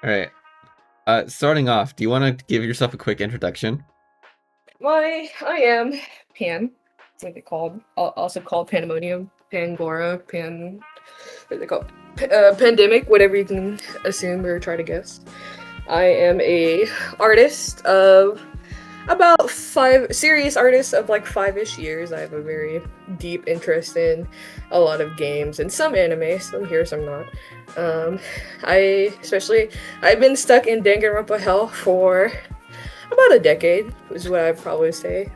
All right. Starting off, do you want to give yourself a quick introduction? I am Pan. It's like they called, also called Pandemonium, Pangora, what is it called? Pandemic, whatever you can assume or try to guess. I am a artist of about serious artist of like 5-ish years. I have a very deep interest in a lot of games and some anime, some here, some not. Um, I've been stuck in Danganronpa hell for about a decade, is what I'd probably say.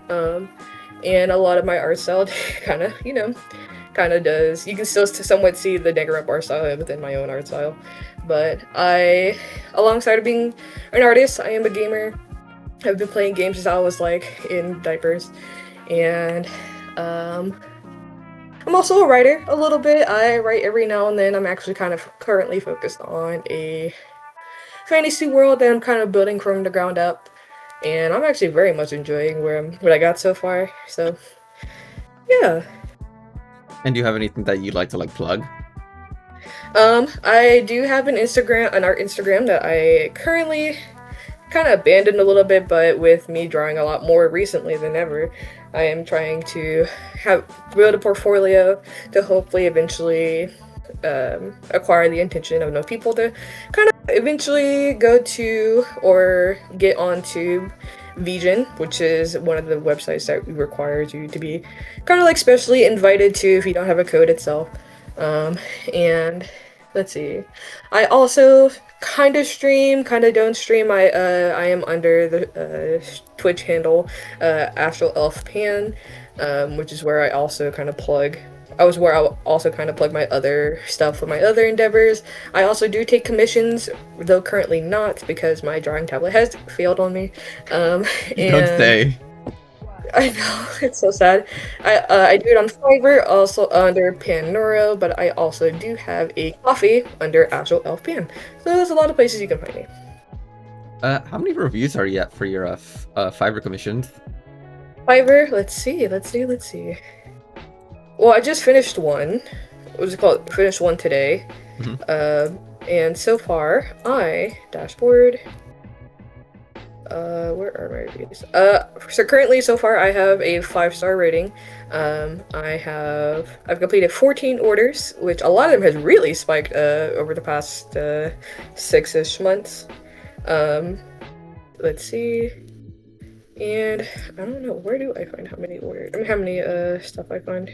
And a lot of my art style kind of, kind of does. You can still somewhat see the Danganronpa art style within my own art style. But alongside of being an artist, I am a gamer. I've been playing games since I was like in diapers, and I'm also a writer a little bit. I write every now and then. I'm actually kind of currently focused on a fantasy world that I'm kind of building from the ground up, and I'm actually very much enjoying what I got so far. So yeah. And do you have anything that you'd like to plug? I do have an art Instagram that I currently kind of abandoned a little bit, but with me drawing a lot more recently than ever, I am trying to build a portfolio to hopefully eventually acquire the intention of enough people to kind of eventually go to or get onto Vision, which is one of the websites that requires you to be kind of like specially invited to if you don't have a code itself. And let's see, I also kind of stream, kind of don't stream. I am under the Twitch handle Astral Elf Pan, which is where I also kind of plug. Where I also kind of plug my other stuff for my other endeavors. I also do take commissions, though currently not because my drawing tablet has failed on me. Don't And say. I know, it's so sad. I do it on Fiverr, also under Panoro, but I also do have a coffee under Astral Elf Pan. So there's a lot of places you can find me. How many reviews are you at for your Fiverr commissions? Fiverr, let's see. Well, I just finished one. What was it called? Finished one today. Mm-hmm. And so far, dashboard. Where are my reviews? So currently, so far, I have a 5-star rating. I've completed 14 orders, which a lot of them has really spiked over the past 6-ish months. Let's see. And I don't know, where do I find how many orders? I mean, how many stuff I find?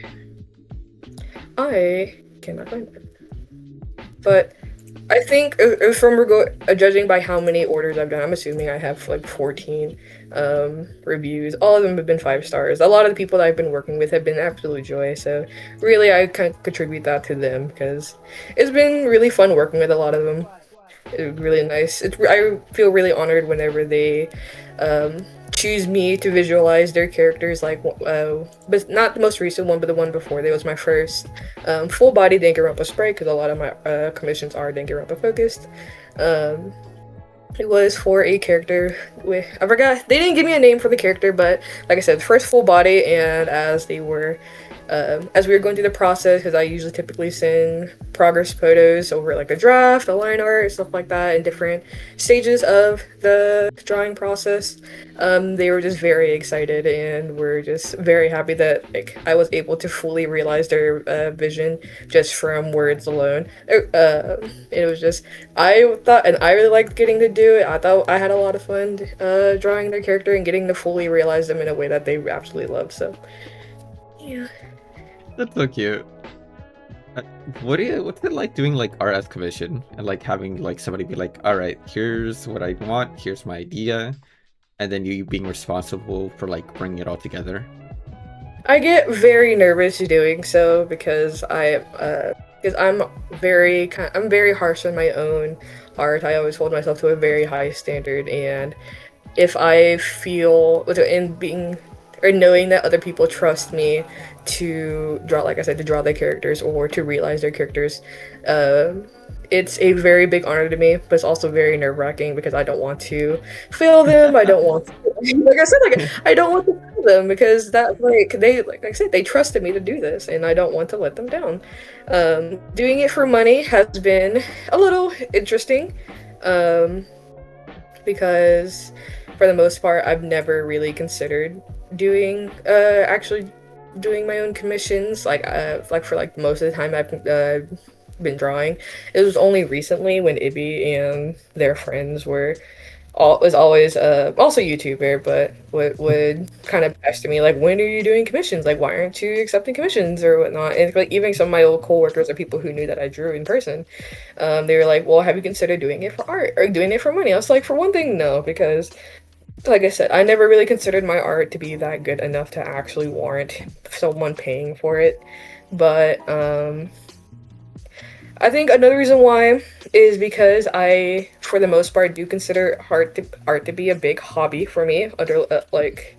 I cannot find it. But I think if judging by how many orders I've done, I'm assuming I have like 14 reviews. All of them have been 5 stars. A lot of the people that I've been working with have been absolute joy. So really, I kind of contribute that to them because it's been really fun working with a lot of them. It's really nice. I feel really honored whenever they choose me to visualize their characters. But not the most recent one, but the one before. That was my first full body Danganronpa sprite because a lot of my commissions are Danganronpa focused. It was for a character with, I forgot, they didn't give me a name for the character, but like I said, first full body, and as we were going through the process, because I usually typically send progress photos over like a draft, a line art, stuff like that, in different stages of the drawing process, they were just very excited and were just very happy that like I was able to fully realize their vision just from words alone. It was just, I thought, and I really liked getting to do it. I thought I had a lot of fun drawing their character and getting to fully realize them in a way that they absolutely love. So yeah. That's so cute. What's it like doing like art as commission and like having like somebody be like, all right, here's what I want, here's my idea, and then you being responsible for like bringing it all together? I get very nervous doing so because I'm very harsh on my own art. I always hold myself to a very high standard, and if I feel in being or knowing that other people trust me to draw, like I said, to draw their characters or to realize their characters, it's a very big honor to me, but it's also very nerve-wracking because I don't want to fail them. I don't want to, like I said, I don't want to fail them because that like I said, they trusted me to do this, and I don't want to let them down. Doing it for money has been a little interesting. Um, because for the most part, I've never really considered doing actually doing my own commissions. Like for like most of the time I've been drawing. It was only recently when Ibby and their friends was always also YouTuber, but would kind of pester me like, when are you doing commissions? Like, why aren't you accepting commissions or whatnot? And like even some of my old coworkers or people who knew that I drew in person, they were like, well, have you considered doing it for art or doing it for money? I was like, for one thing, no, because like I said, I never really considered my art to be that good enough to actually warrant someone paying for it. But I think another reason why is because I, for the most part, do consider art to be a big hobby for me. Under like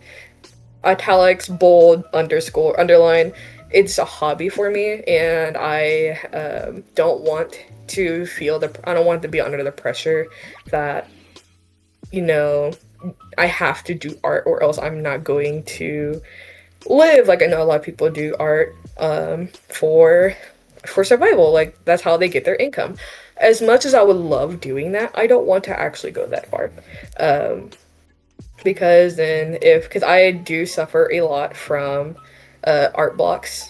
italics, bold, underscore, underline. It's a hobby for me, and I don't want to feel the. I don't want to be under the pressure that, you know, I have to do art or else I'm not going to live. Like I know a lot of people do art for survival. Like that's how they get their income. As much as I would love doing that, I don't want to actually go that far. Um, because then if because I do suffer a lot from art blocks,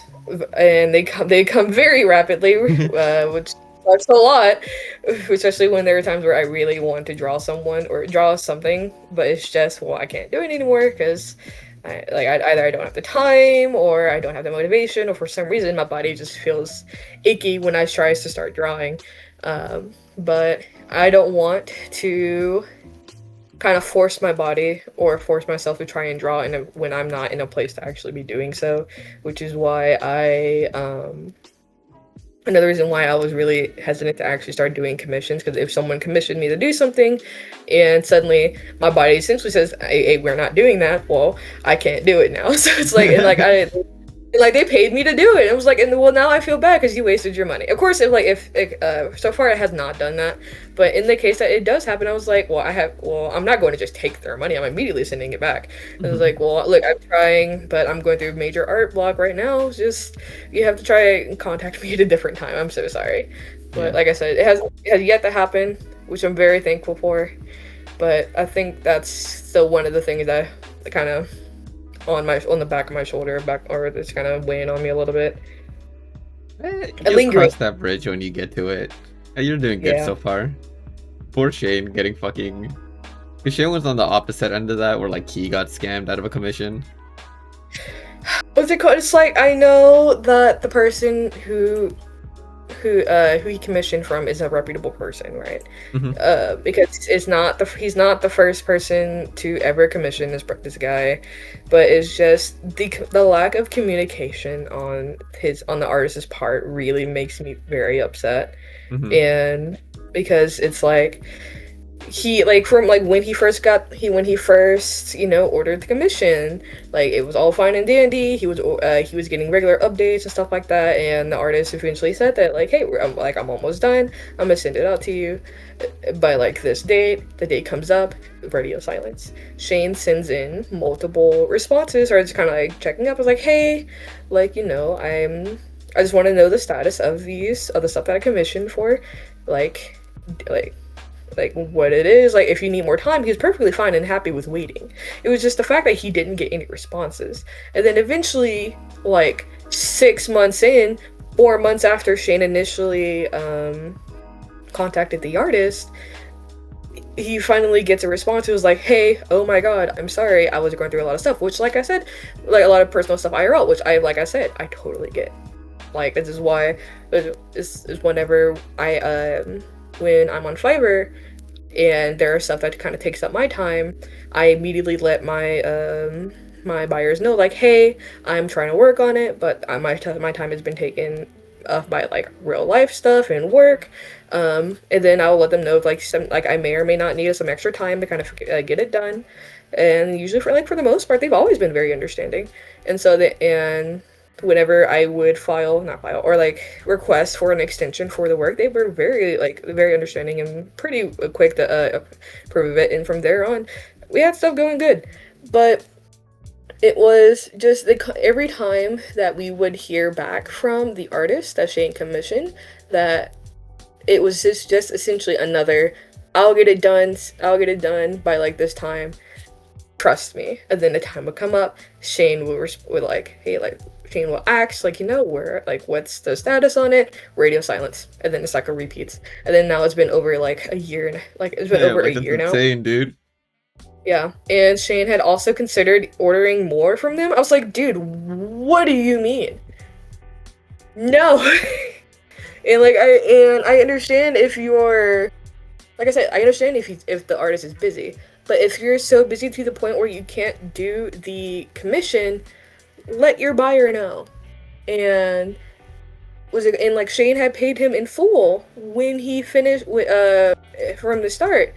and they come very rapidly, which sucks a lot, especially when there are times where I really want to draw someone or draw something, but it's just, well, I can't do it anymore because either I don't have the time or I don't have the motivation, or for some reason my body just feels icky when I tries to start drawing. But I don't want to kind of force my body or force myself to try and draw when I'm not in a place to actually be doing so, which is why another reason why I was really hesitant to actually start doing commissions, because if someone commissioned me to do something and suddenly my body essentially says, hey, we're not doing that, well, I can't do it now. So it's like, and like they paid me to do it. It was like, and well, now I feel bad because you wasted your money. Of course, if so far it has not done that, but in the case that it does happen, I was like, well, I'm not going to just take their money. I'm immediately sending it back. And I was like, well, look, I'm trying, but I'm going through a major art block right now. Just you have to try and contact me at a different time. I'm so sorry, but like I said, it has yet to happen, which I'm very thankful for. But I think that's still one of the things that kind of on the back of my shoulder, or it's kind of weighing on me a little bit. You'll Lingering. cross that bridge when you get to it. You're doing good Yeah. so far. Poor Shane getting fucking. Because Shane was on the opposite end of that, where like he got scammed out of a commission. What's it called? It's like I know that the person who he commissioned from is a reputable person, right? Because he's not the first person to ever commission this guy, but it's just the lack of communication on the artist's part really makes me very upset. And because it's like he like from like when he first ordered the commission, like it was all fine and dandy. He was getting regular updates and stuff like that, and the artist eventually said that like, hey, I'm almost done, I'm gonna send it out to you by like this date. The date comes up, radio silence. Shane sends in multiple responses, or just kind of like checking up. I was like, hey, like, I just want to know the status of the stuff that I commissioned for, like what it is, like if you need more time. He was perfectly fine and happy with waiting. It was just the fact that he didn't get any responses. And then eventually, like 6 months in, 4 months after Shane initially contacted the artist, he finally gets a response. It was like, hey, oh my god, I'm sorry, I was going through a lot of stuff, which, like I said, like a lot of personal stuff IRL, which like I said, I totally get. Like, this is why this is whenever when I'm on Fiverr and there are stuff that kind of takes up my time, I immediately let my buyers know, like, hey, I'm trying to work on it, but my time has been taken up by like real life stuff and work. And then I'll let them know if I may or may not need some extra time to kind of get it done. And usually for the most part, they've always been very understanding. And whenever I would not file, or like request for an extension for the work, they were very understanding and pretty quick to approve it. And from there on, we had stuff going good. But it was just every time that we would hear back from the artist that Shane commissioned, that it was just essentially another I'll get it done. I'll get it done by like this time. Trust me. And then the time would come up. Shane would like, hey, like Shane will ask, like, where, like, what's the status on it? Radio silence, and then the cycle repeats. And then now it's been over like a year, like it's been over like, a year now. Insane, dude. Yeah, and Shane had also considered ordering more from them. I was like, dude, what do you mean? No. And like I understand if you're, like I said, I understand if the artist is busy, but if you're so busy to the point where you can't do the commission, let your buyer know. And like Shane had paid him in full when he finished with from the start.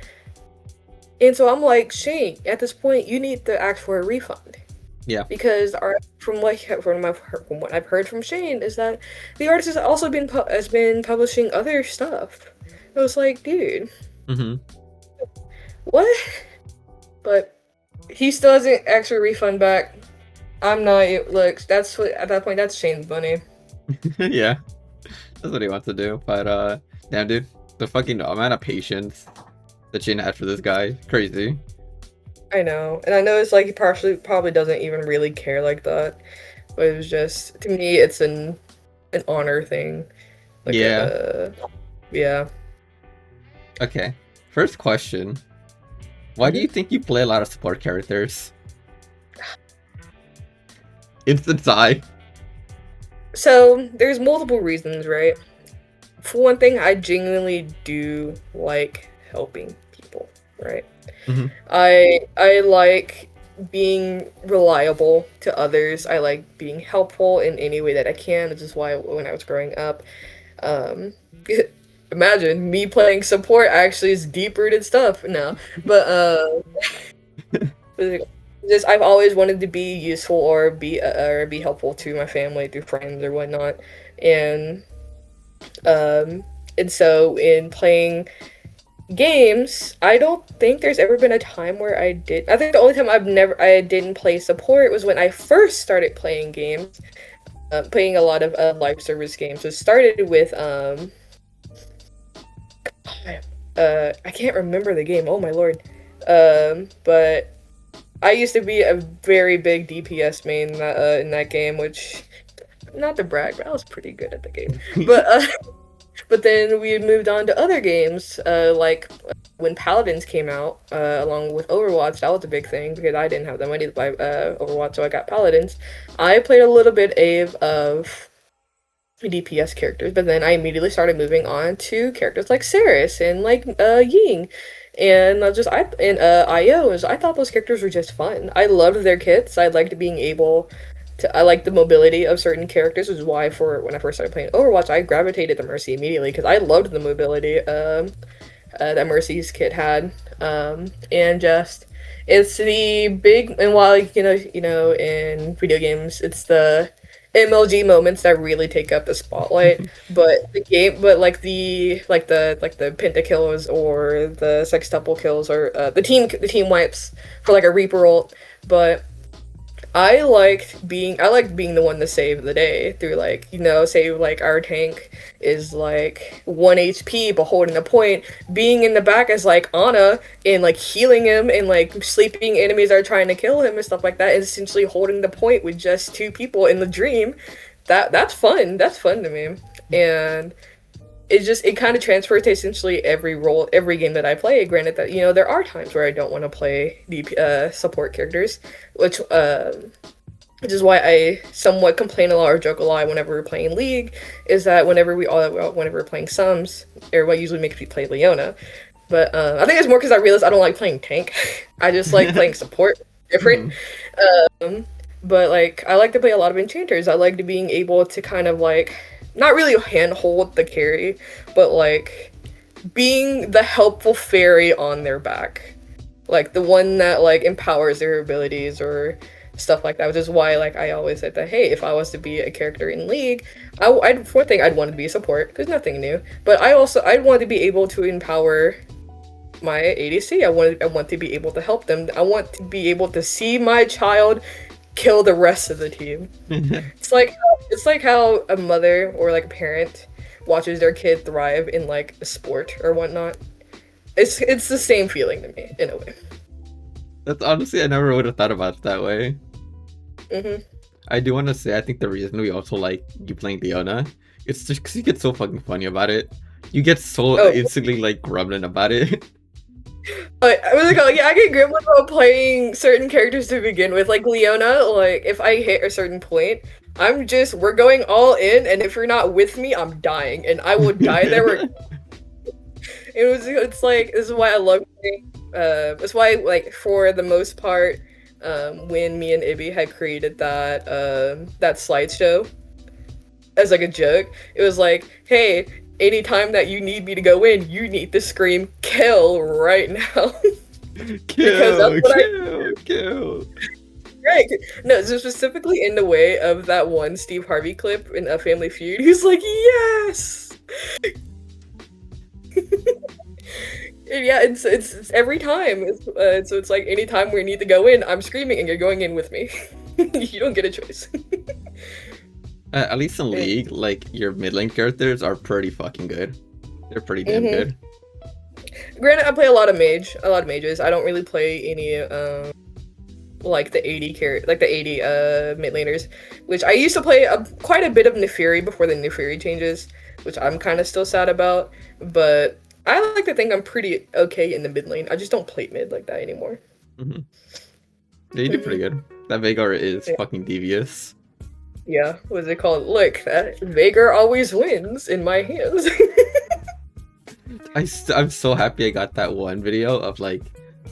And so I'm like, Shane, at this point you need to ask for a refund. Yeah. Because from what I've heard from Shane is that the artist has also been publishing other stuff. I was like, dude, what? But he still hasn't asked for a refund back. I'm not. Look, that's what, at that point, that's Shane's money. Yeah, that's what he wants to do. But damn, dude, the fucking amount of patience that Shane had for this guy, crazy. I know, and I know it's like he probably doesn't even really care like that, but it was just, to me, it's an honor thing. Like, yeah. Yeah. Okay. First question: why do you think you play a lot of support characters? Instant sigh. So there's multiple reasons, right? For one thing, I genuinely do like helping people, right? I like being reliable to others. I like being helpful in any way that I can. This is why when I was growing up, imagine me playing support actually is deep-rooted stuff now. But just I've always wanted to be useful or be helpful to my family through friends or whatnot, and so in playing games, I don't think there's ever been a time where I did. I think the only time I didn't play support was when I first started playing games, playing a lot of live service games. It started with I can't remember the game. Oh my lord. But I used to be a very big DPS main in that game, which, not to brag, but I was pretty good at the game. But then we moved on to other games, like when Paladins came out, along with Overwatch. That was a big thing because I didn't have the money to buy Overwatch, so I got Paladins. I played a little bit of DPS characters, but then I immediately started moving on to characters like Saris and like Ying. And IOs. I thought those characters were just fun. I loved their kits. I liked being able to. I liked the mobility of certain characters, which is why when I first started playing Overwatch, I gravitated to Mercy immediately because I loved the mobility that Mercy's kit had. And just it's the big, and while in video games it's the MLG moments that really take up the spotlight, but the pentakills or the sextuple kills or the team wipes for like a Reaper ult. But I liked being the one to save the day through say like our tank is like 1 HP but holding a point, being in the back as like Ana and like healing him and like sleeping enemies that are trying to kill him and stuff like that, and essentially holding the point with just 2 people in the dream. That's fun. That's fun to me. And it kind of transfers to essentially every game that I play. Granted that, there are times where I don't want to play support characters, which is why I somewhat complain a lot or joke a lot whenever we're playing League, is that whenever we're playing Sums, everybody usually makes me play Leona. But I think it's more because I realize I don't like playing tank. I just like playing support. Different. But like I like to play a lot of enchanters. I like to being able to kind of like not really handhold the carry, but like being the helpful fairy on their back, like the one that like empowers their abilities or stuff like that. Which is why like I always said that, hey, if I was to be a character in League, I'd want to be a support because nothing new. But I'd want to be able to empower my ADC. I want to be able to help them. I want to be able to see my child kill the rest of the team. It's like how a mother or like a parent watches their kid thrive in like a sport or whatnot. It's the same feeling to me in a way. That's honestly, I never would have thought about it that way. Hmm. I do want to say, I think the reason we also like you playing Leona, it's just because you get so fucking funny about it. You get so Oh, instantly like grumbling about it. I was like, oh, yeah, I get gremlin about playing certain characters to begin with. Like Leona, like if I hit a certain point, we're going all in, and if you're not with me, I'm dying, and I will die there. It's like this is why I love playing. That's why like for the most part, when me and Ibby had created that slideshow as like a joke, it was like, hey, anytime that you need me to go in, you need to scream kill right now. Because that's what Kill. right. No, so specifically in the way of that one Steve Harvey clip in A Family Feud, he's like, yes. And yeah, it's every time. So it's like anytime we need to go in, I'm screaming and you're going in with me. You don't get a choice. At least in League, like your mid lane characters are pretty fucking good. They're pretty damn good. Granted, I play a lot of mages. I don't really play any like the 80 mid laners, which I used to play quite a bit of Neferi before the Neferi changes, which I'm kind of still sad about. But I like to think I'm pretty okay in the mid lane. I just don't play mid like that anymore. Yeah, you do pretty good. That Veigar is fucking devious. Yeah, what's it called? Look, that Veigar always wins in my hands. I'm so happy I got that one video of like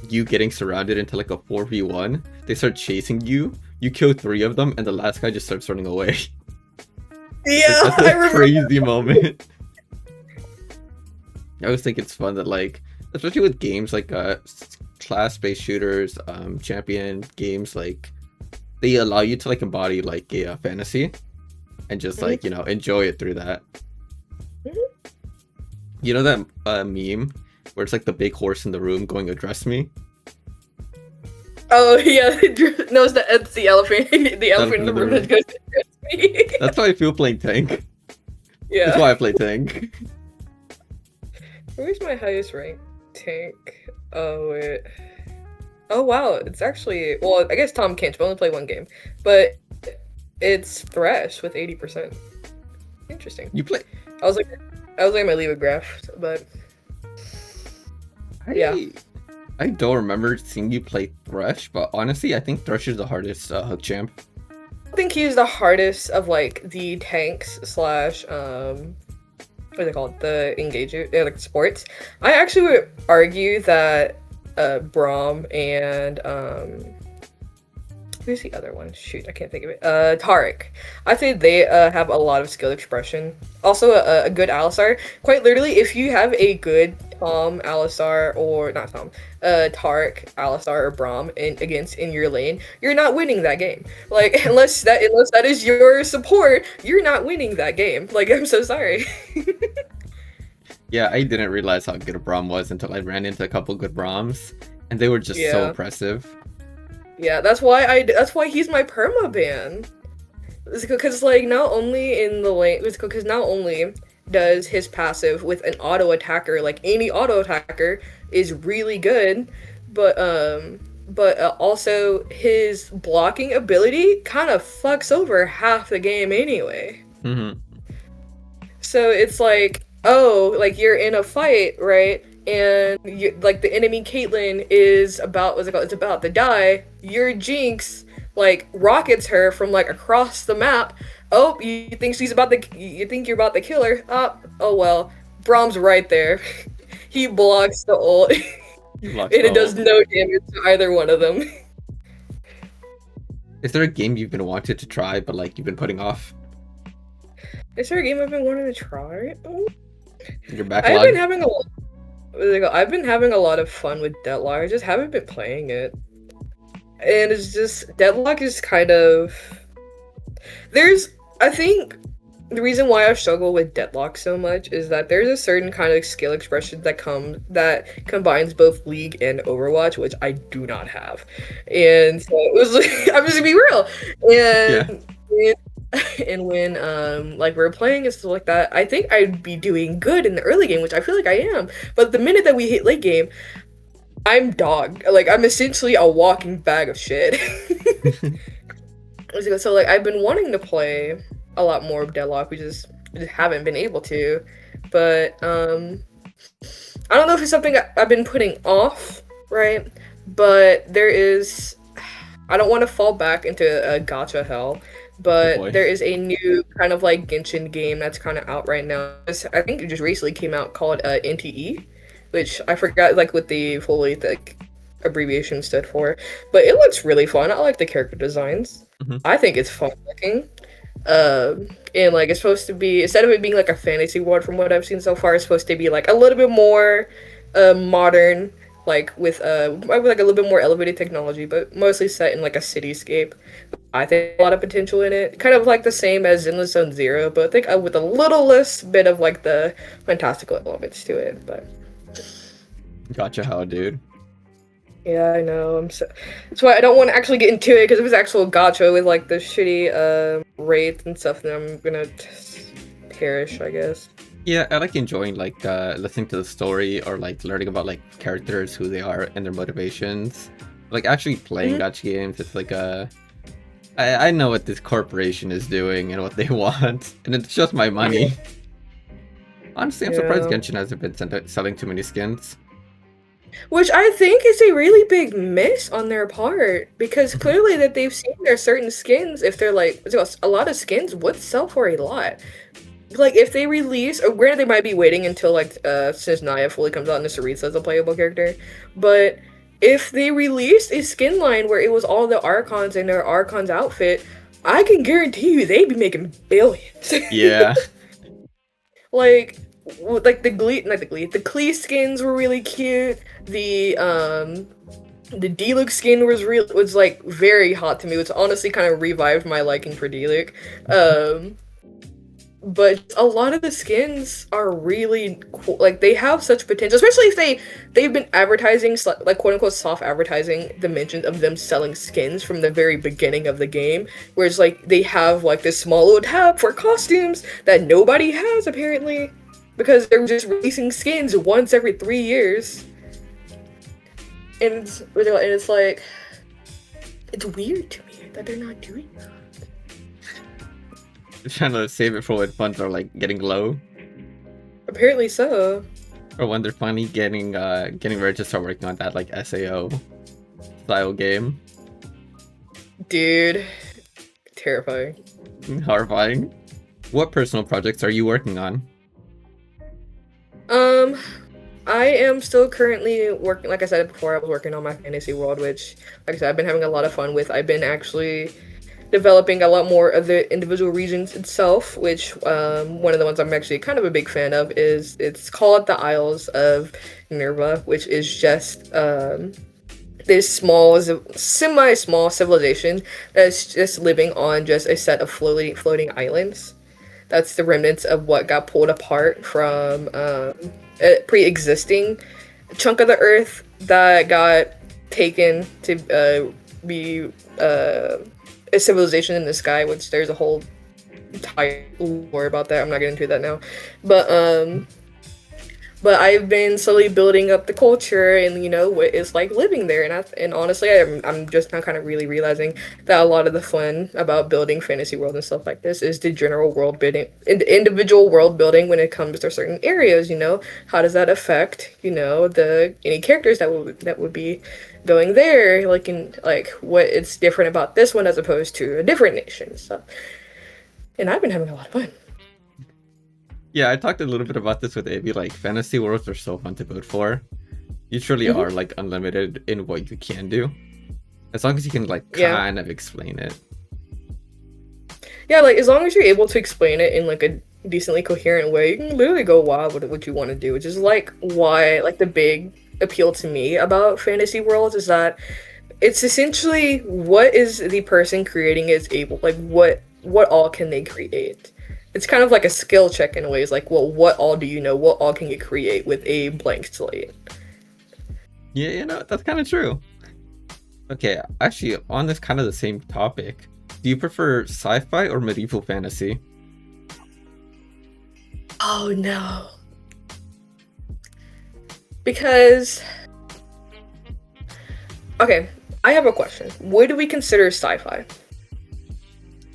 you getting surrounded into like a 4v1. They start chasing you. You kill 3 of them, and the last guy just starts running away. Yeah, like, that's a crazy moment. I always think it's fun that like, especially with games like class-based shooters, champion games, like they allow you to like embody like a fantasy and just like, you know, enjoy it through that. You know that meme where it's like the big horse in the room going, address me? Oh yeah, no, it's the elephant. The elephant in the room that goes, address me. That's how I feel playing tank. Yeah. That's why I play tank. Where's my highest rank tank? Oh wait. Oh wow, it's actually, well, I guess Tom Kench, but I only play one game. But it's Thresh with 80%. Interesting. You play? I was like my League graph, but yeah. I don't remember seeing you play Thresh, but honestly, I think Thresh is the hardest hook champ. I think he's the hardest of like the tanks slash what is it called? The engager, like sports. I actually would argue that Braum and who's the other one? Shoot, I can't think of it. Taric. I'd say they have a lot of skill expression. Also, a good Alistar. Quite literally, if you have a good Tom, Alistar, or not Tom, Taric, Alistar, or Braum in your lane, you're not winning that game. Like unless that is your support, you're not winning that game. Like I'm so sorry. Yeah, I didn't realize how good a Braum was until I ran into a couple good Brahms, and they were just so impressive. Yeah, that's why he's my perma ban. Because like not only in the lane, because not only does his passive with an auto attacker, like any auto attacker, is really good, but also his blocking ability kind of fucks over half the game anyway. So it's like, oh, like you're in a fight, right? And you, like the enemy Caitlyn is about, it's about to die. Your Jinx like rockets her from like across the map. Oh, you think you're about to kill her? Oh well, Braum's right there. He blocks the ult. And it does no damage to either one of them. Is there a game you've been wanting to try but like you've been putting off? Is there a game I've been wanting to try? Your backlog? I've been having a lot of fun with Deadlock. I just haven't been playing it. And it's just, Deadlock is kind of... I think the reason why I struggle with Deadlock so much is that there's a certain kind of skill expression that combines both League and Overwatch, which I do not have. And so it was like, I'm just gonna be real. And and when like we're playing and stuff like that, I think I'd be doing good in the early game, which I feel like I am. But the minute that we hit late game, I'm dog. Like I'm essentially a walking bag of shit. So like I've been wanting to play a lot more of Deadlock. We just haven't been able to. But I don't know if it's something I've been putting off, right? But there is. I don't want to fall back into a gacha hell, Oh but boy. there is a new kind of like Genshin game that's kind of out right now. I think it just recently came out called NTE, which I forgot like what the fully like abbreviation stood for, but it looks really fun. I like the character designs. Mhm. I think it's fun looking. And like it's supposed to be, instead of it being like a fantasy world from what I've seen so far, it's supposed to be like a little bit more modern, like with like a little bit more elevated technology, but mostly set in like a cityscape. I think a lot of potential in it, kind of like the same as Zenless Zone Zero, but I think with a little less bit of like the fantastical elements to it. But Gotcha, how, dude. yeah, I know. That's why I don't want to actually get into it, because if it's actual gacha with like the shitty rates and stuff, then I'm gonna perish, I guess. Yeah, I like enjoying like listening to the story or like learning about like characters, who they are, and their motivations. Like actually playing Mhm. gacha games, it's like I know what this corporation is doing and what they want, and it's just my money. Honestly, I'm surprised Yeah. Genshin hasn't been selling too many skins. Which I think is a really big miss on their part, because Mhm. clearly that they've seen their certain skins, if they're like a lot of skins would sell for a lot. Like if they release, or granted they might be waiting until like since Naya fully comes out and Sarisa as a playable character, but if they released a skin line where it was all the Archons in their Archons outfit, I can guarantee you they'd be making billions. Yeah. like like the Glee, not the Glee, the Klee skins were really cute. The Diluc skin was like very hot to me, which honestly kind of revived my liking for Diluc. Um, but a lot of the skins are really cool. Like they have such potential, especially if they've been advertising like quote unquote soft advertising the mention of them selling skins from the very beginning of the game, where it's like they have like this small little tab for costumes that nobody has apparently, because they're just releasing skins once every 3 years, and it's like it's weird to me that they're not doing that. Trying to save it for when funds are like getting low, Apparently so. or when they're finally getting ready to start working on that like SAO style game. Dude, terrifying. Horrifying. What personal projects are you working on? Um, I am still currently working. Like I said before, I was working on my fantasy world, which, like I said, I've been having a lot of fun with. I've been actually developing a lot more of the individual regions itself, which one of the ones I'm actually kind of a big fan of is it's called the Isles of Nerva, which is just this semi-small civilization that's just living on just a set of floating islands. That's the remnants of what got pulled apart from a pre-existing chunk of the earth that got taken to be a civilization in the sky, which there's a whole entire lore about that. I'm not getting into that now. But I've been slowly building up the culture and what it's like living there, and honestly, I'm just now kind of really realizing that a lot of the fun about building fantasy world and stuff like this is the general world building, individual world building when it comes to certain areas. How does that affect the any characters that would be going there, like in like what it's different about this one as opposed to a different nation and stuff. And I've been having a lot of fun. Yeah, I talked a little bit about this with Avi. Like, fantasy worlds are so fun to build for. You truly Mhm. are like unlimited in what you can do, as long as you can like Yeah. kind of explain it. Yeah, like as long as you're able to explain it in like a decently coherent way, you can literally go wild with what you want to do, which is like why like the big appeal to me about fantasy worlds is that it's essentially what is the person creating is able, like what all can they create. It's kind of like a skill check in ways, like, well, what all do you know? What all can you create with a blank slate? Yeah, that's kind of true. Okay, actually, on this kind of the same topic, Do you prefer sci-fi or medieval fantasy? Oh no. Because okay, I have a question. What do we consider sci-fi?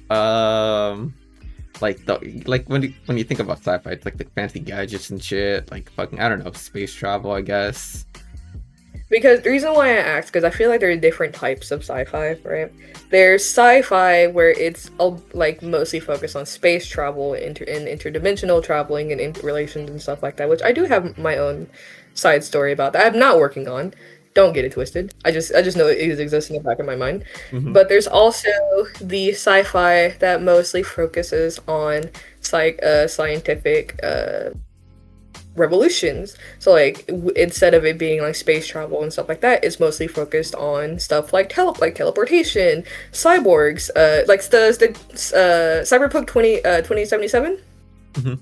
Um, like when you think about sci-fi, it's like the fancy gadgets and shit, like fucking I don't know, space travel, I guess. Because the reason why I asked, because I feel like there are different types of sci-fi, right? There's sci-fi where it's like mostly focused on space travel, and interdimensional traveling, and interrelations and stuff like that. Which I do have my own side story about that. I'm not working on. Don't get it twisted. I just know it exists in the back of my mind. Hmm. But there's also the sci-fi that mostly focuses on scientific revolutions. So like instead of it being like space travel and stuff like that, it's mostly focused on stuff like teleportation, cyborgs, like the Cyberpunk 2077. Hmm.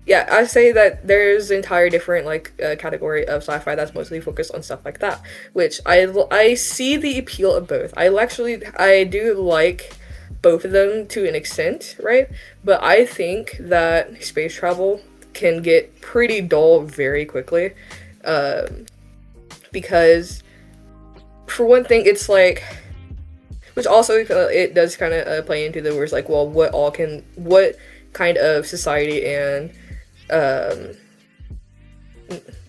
Yeah, I say that there's an entire different like category of sci-fi that's mostly focused on stuff like that, which I see the appeal of both. I do like both of them to an extent, right? But I think that space travel can get pretty dull very quickly, um, because for one thing, it's like, which also it does kind of play into the words like, well, what kind of society and um,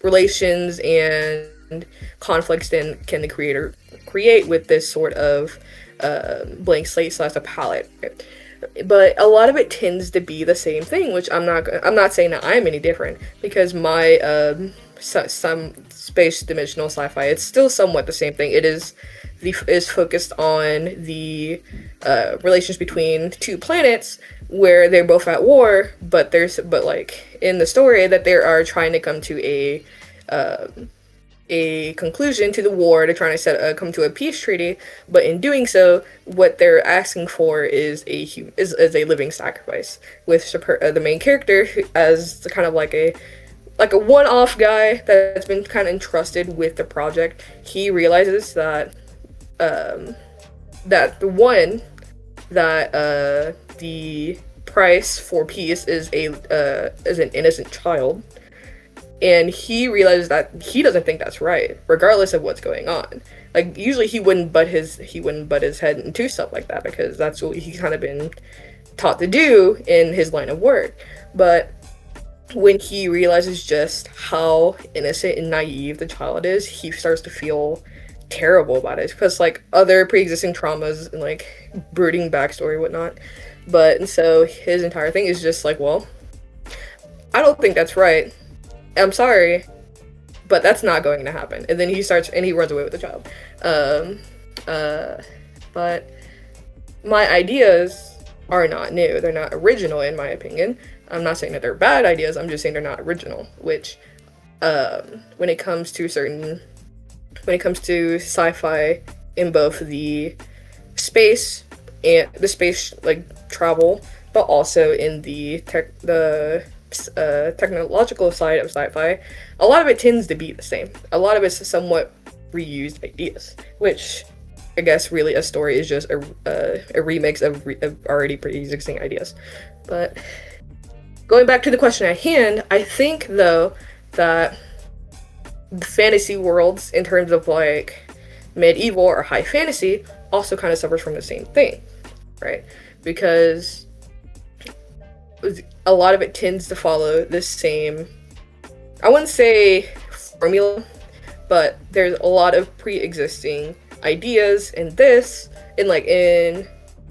relations and conflicts then can the creator create with this sort of blank slate slash a palette. But a lot of it tends to be the same thing, which I'm not saying that I'm any different, because my some space dimensional sci-fi, it's still somewhat the same thing. It is focused on the relations between two planets where they're both at war, but like in the story that they are trying to come to a conclusion to the war. They're trying to come to a peace treaty, but in doing so, what they're asking for is is a living sacrifice, with the main character as the kind of like a one-off guy that's been kind of entrusted with the project. He realizes that that the price for peace is an innocent child, and he realizes that he doesn't think that's right, regardless of what's going on. Like usually he wouldn't butt his head into stuff like that, because that's what he's kind of been taught to do in his line of work. But when he realizes just how innocent and naive the child is, he starts to feel terrible about it, because like other pre-existing traumas and like brooding backstory and whatnot. But and so his entire thing is just like, well, I don't think that's right. I'm sorry, but that's not going to happen. And then he runs away with the child. Um, but my ideas are not new. They're not original, in my opinion. I'm not saying that they're bad ideas. I'm just saying they're not original. Which, when it comes to sci-fi in both the space like travel, but also in the technological side of sci-fi, a lot of it tends to be the same. A lot of it's somewhat reused ideas, which I guess really a story is just a remix of already pre-existing ideas. But going back to the question at hand, I think though that the fantasy worlds, in terms of like medieval or high fantasy, also kind of suffers from the same thing, right? Because a lot of it tends to follow the same, I wouldn't say formula, but there's a lot of pre-existing ideas in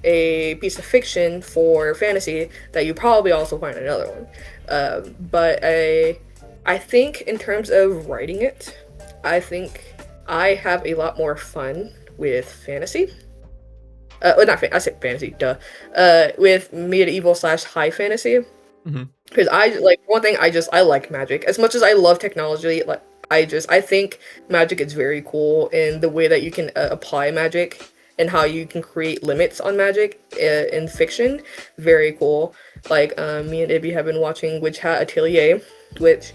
a piece of fiction for fantasy that you probably also find in another one. But I think in terms of writing it, I think I have a lot more fun with fantasy. Well, not I said fantasy, duh. With medieval slash high fantasy, Hmm. because I like one thing. I like magic as much as I love technology. Like I think magic is very cool in the way that you can apply magic and how you can create limits on magic in fiction. Very cool. Like me and Ibby have been watching Witch Hat Atelier, which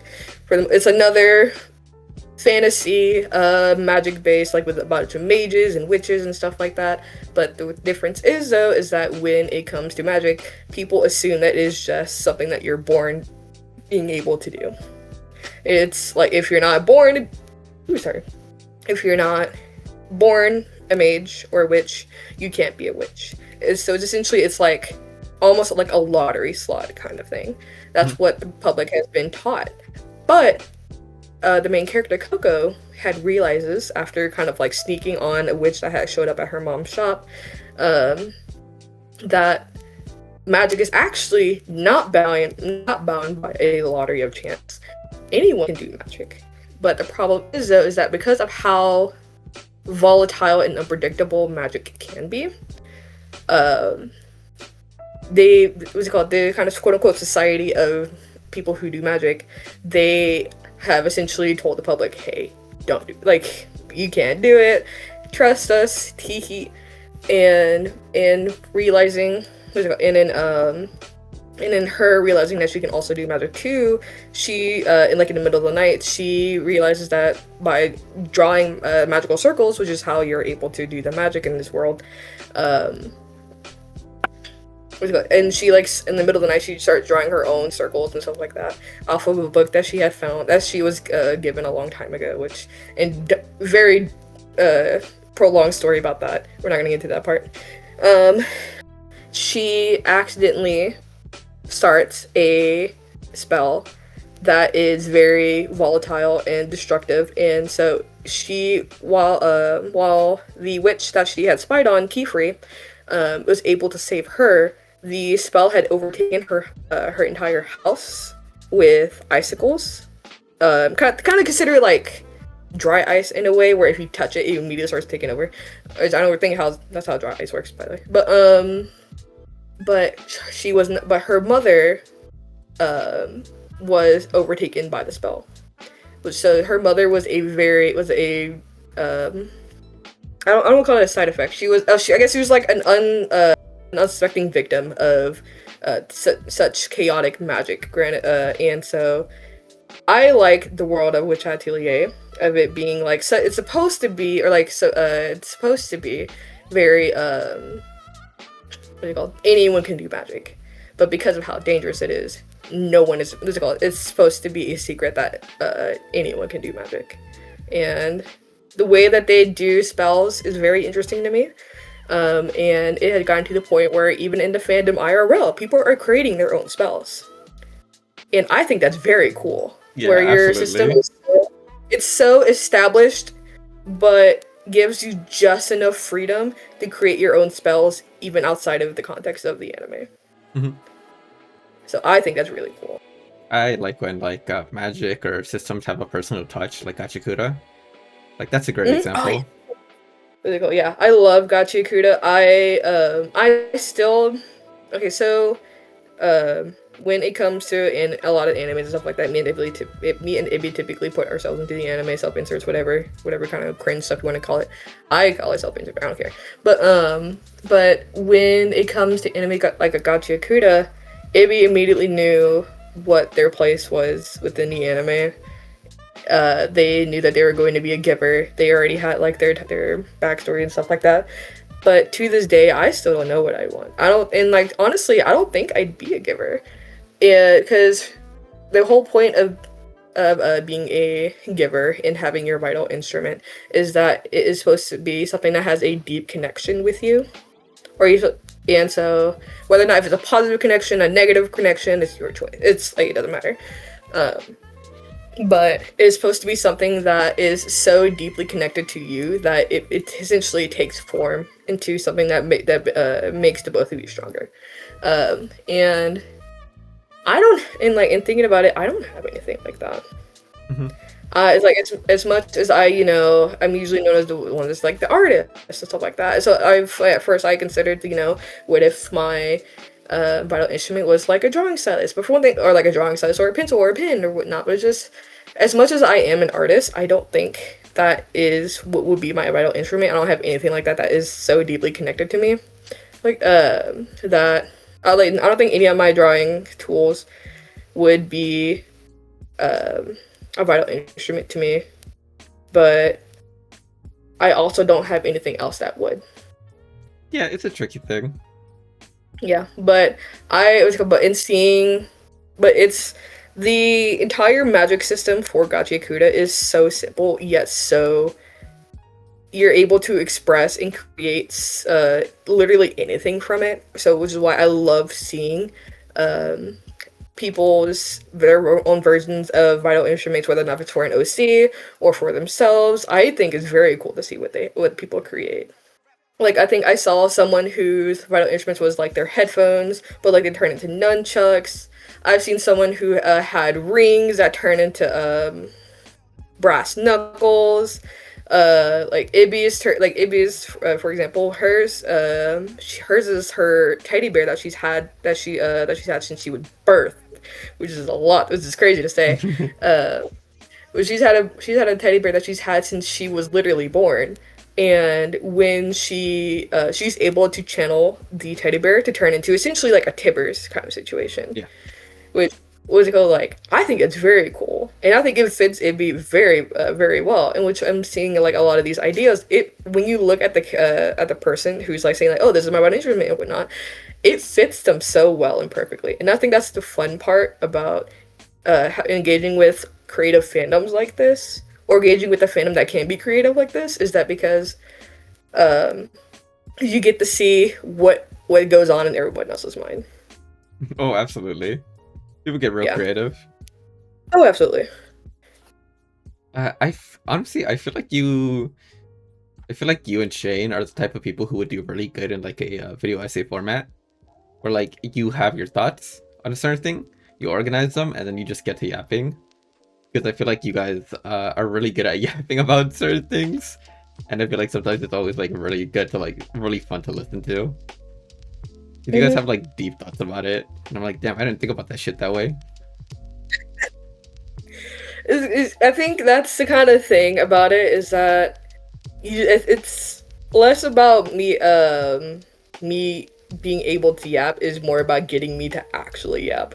it's another fantasy, magic based, like with a bunch of mages and witches and stuff like that. But the difference is though is that when it comes to magic, people assume that it is just something that you're born being able to do. It's like if you're not born, if you're not born a mage or a witch, you can't be a witch. So it's essentially it's like almost like a lottery slot kind of thing. That's what the public has been taught. But the main character Coco had realizes after kind of like sneaking on a witch that had showed up at her mom's shop, that magic is actually not bound by a lottery of chance. Anyone can do magic. But the problem is though is that because of how volatile and unpredictable magic can be, the kind of quote unquote society of people who do magic, they have essentially told the public, hey, don't do, like, you can't do it, trust us, teehee. And in realizing, and in her realizing that she can also do magic too, she in the middle of the night, she realizes that by drawing magical circles, which is how you're able to do the magic in this world, and she likes in the middle of the night she starts drawing her own circles and stuff like that off of a book that she had found that she was given a long time ago, which very prolonged story about that. We're not gonna get into that part. She accidentally starts a spell that is very volatile and destructive, and so she while the witch that she had spied on, Keyfree, was able to save her. The spell had overtaken her entire house with icicles. Kind of consider like dry ice in a way, where if you touch it, it immediately starts taking over. I don't think that's how dry ice works, by the way. But she wasn't. But her mother, was overtaken by the spell. So her mother was I don't call it a side effect. She was. I guess she was like an unsuspecting victim of such chaotic magic. Granted, and so I like the world of Witch Atelier, of it being like so. It's supposed to be, or like so. It's supposed to be very what do you call it? Anyone can do magic, but because of how dangerous it is, no one is. What's it called? It's supposed to be a secret that anyone can do magic, and the way that they do spells is very interesting to me. And it had gotten to the point where even in the fandom IRL, people are creating their own spells. And I think that's very cool. Yeah, where your absolutely. system it's so established, but gives you just enough freedom to create your own spells, even outside of the context of the anime. Mm-hmm. So I think that's really cool. I like when magic or systems have a personal touch, like Gachikuta. Like that's a great example. Oh, yeah. Really cool. Yeah, I love Gachikuta. I still when it comes to in a lot of animes and stuff like that, me and Ibby typically put ourselves into the anime self-inserts, whatever kind of cringe stuff you want to call it. I call it self-insert. I don't care. But when it comes to anime like a Gachikuta, Ibby immediately knew what their place was within the anime. They knew that they were going to be a giver. They already had like their backstory and stuff like that. But to this day, I still don't know what I want. Honestly, I don't think I'd be a giver. Yeah, because the whole point of being a giver and having your vital instrument is that it is supposed to be something that has a deep connection with you. And so whether or not if it's a positive connection, a negative connection, it's your choice. It's like it doesn't matter. But it's supposed to be something that is so deeply connected to you that it essentially takes form into something that makes the both of you stronger. And I don't, in thinking about it, I don't have anything like that. Mm-hmm. It's like as much as I'm usually known as the one that's like the artist and stuff like that. So at first I considered, what if my vital instrument was like a drawing stylus, but for one thing, or like a drawing stylus or a pencil or a pen or whatnot. But it's just, as much as I am an artist, I don't think that is what would be my vital instrument. I don't have anything like that is so deeply connected to me, that I don't think any of my drawing tools would be a vital instrument to me. but I also don't have anything else that would. Yeah, it's a tricky thing. Yeah, but it's the entire magic system for Gachi Akuta is so simple yet so you're able to express and create literally anything from it. So, which is why I love seeing people's their own versions of vital instruments, whether or not it's for an OC or for themselves. I think it's very cool to see what people create. Like, I think I saw someone whose vital instruments was like their headphones, but like they turn into nunchucks. I've seen someone who had rings that turn into brass knuckles. For example, hers is her teddy bear that she's had since she was birthed, which is a lot. This is crazy to say. But she's had a teddy bear that she's had since she was literally born, and when she's able to channel the teddy bear to turn into essentially like a Tibbers kind of situation. Yeah. Which was go like I think it's very cool, and I think it fits Ibby very well. In which I'm seeing like a lot of these ideas. It when you look at the person who's like saying like, oh, this is my one instrument and whatnot, it fits them so well and perfectly. And I think that's the fun part about engaging with creative fandoms like this, or engaging with a fandom that can be creative like this, is that because you get to see what goes on in everyone else's mind. Oh, absolutely. People get real creative. Oh, absolutely. Honestly, I feel like you and Shane are the type of people who would do really good in like a video essay format, where like you have your thoughts on a certain thing, you organize them, and then you just get to yapping. Because I feel like you guys are really good at yapping about certain things, and I feel like sometimes it's always like really good to like really fun to listen to. You guys have like deep thoughts about it, and I'm like, damn, I didn't think about that shit that way. I think that's the kind of thing about it, is that it's less about me being able to yap, is more about getting me to actually yap.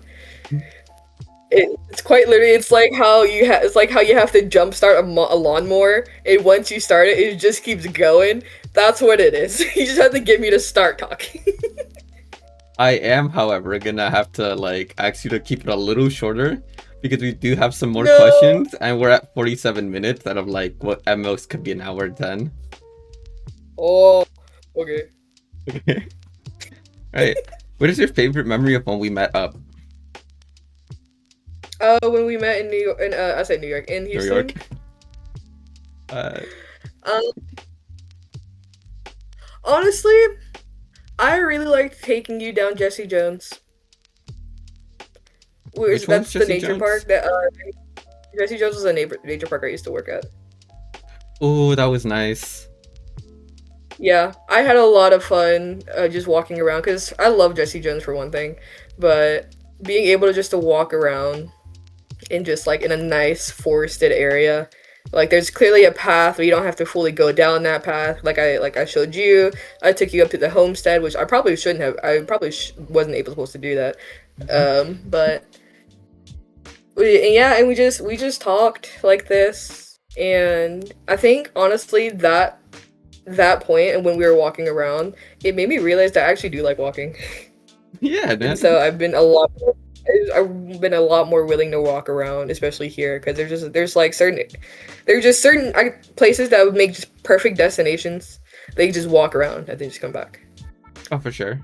It's quite literally, it's like how you have to jumpstart a lawnmower, and once you start it, it just keeps going. That's what it is. You just have to get me to start talking. I am, however, gonna have to like ask you to keep it a little shorter, because we do have some more questions, and we're at 47 minutes out of like what at most could be an hour 10. Oh, okay. Right. What is your favorite memory of when we met up? When we met in New York, I said New York, in Houston. New York. Honestly, I really liked taking you down Jesse Jones. That's the nature park that Jesse Jones was a nature park I used to work at. Oh, that was nice. Yeah, I had a lot of fun just walking around, because I love Jesse Jones for one thing, but being able to walk around in just like in a nice forested area. Like there's clearly a path, but you don't have to fully go down that path. Like I showed you, I took you up to the homestead, which I probably shouldn't have. I probably wasn't supposed to do that. But and we just talked like this, and I think honestly that point, and when we were walking around, it made me realize that I actually do like walking. Yeah, man. And so I've been a lot more willing to walk around, especially here, because there's certain places that would make just perfect destinations. They just walk around and then just come back. Oh, for sure.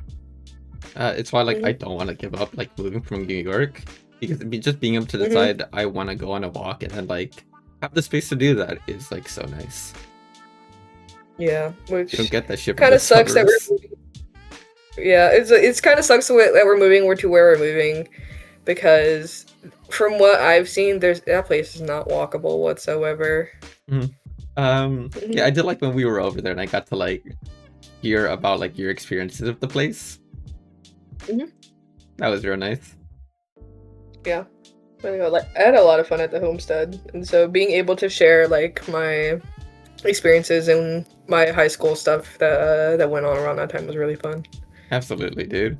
It's why like I don't want to give up like moving from New York, because just being able to decide I want to go on a walk and then like have the space to do that is like so nice. Yeah, which you don't get that shit. Kind of sucks that we're moving. Yeah, it's kind of sucks that we're moving to where we're moving, because from what I've seen, that place is not walkable whatsoever. Yeah, I did like when we were over there, and I got to like hear about like your experiences of the place. That was real nice. Yeah, I had a lot of fun at the homestead, and so being able to share like my experiences and my high school stuff that went on around that time was really fun. Absolutely, dude.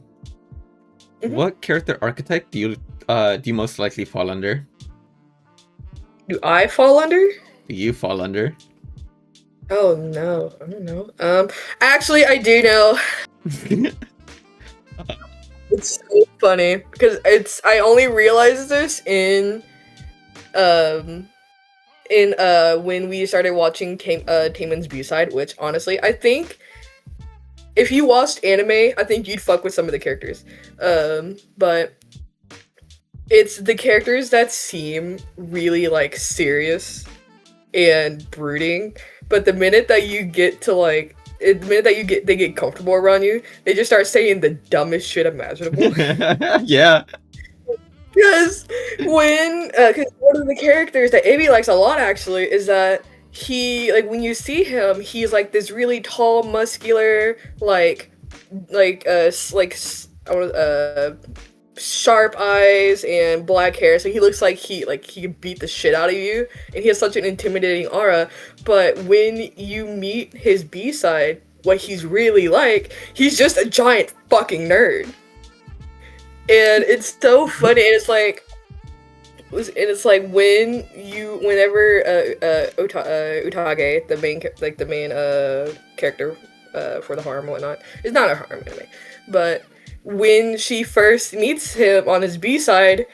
What character archetype do you most likely fall under? Do I fall under? do you fall under? Oh no, I don't know. Actually, I do know. It's so funny because I only realized this um in when we started watching Taemin's B-side, which honestly I think if you watched anime, I think you'd fuck with some of the characters. But it's the characters that seem really like serious and brooding, but the minute that you get to like the minute that they get comfortable around you, they just start saying the dumbest shit imaginable. Yeah. Because because one of the characters that Amy likes a lot actually is that he like when you see him, he's like this really tall, muscular, sharp eyes and black hair. So he looks like he can beat the shit out of you, and he has such an intimidating aura. But when you meet his B side, what he's really like, he's just a giant fucking nerd. And it's so funny, and it's like whenever Utage, the main character for the harem and whatnot, it's not a harem anime, but when she first meets him on his B side,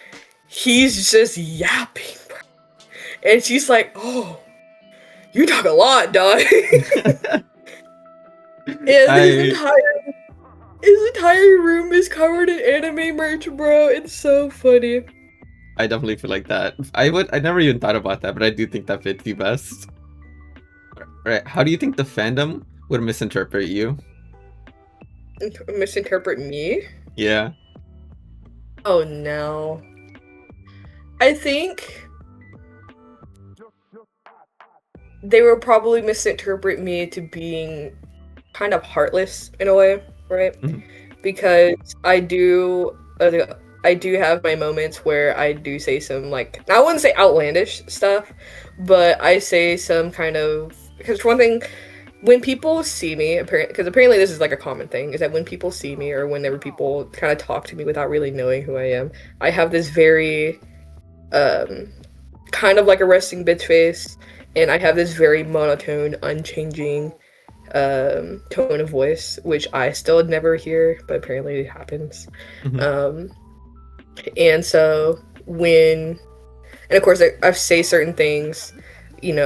he's just yapping, bro. And she's like, "Oh, you talk a lot, dog." And his entire room is covered in anime merch, bro. It's so funny. I definitely feel like that. I never even thought about that, but I do think that fits you best. Right. How do you think the fandom would misinterpret you? Misinterpret me? Yeah. Oh no. I think they will probably misinterpret me to being kind of heartless in a way, right? Mhm. Because I do have my moments where I do say some like I wouldn't say outlandish stuff, but I say some kind of because for one thing, when people see me, because apparently this is like a common thing, is that when people see me or whenever people kind of talk to me without really knowing who I am, I have this very kind of like a resting bitch face, and I have this very monotone, unchanging tone of voice, which I still never hear, but apparently it happens. Mhm. And so and of course I say certain things, with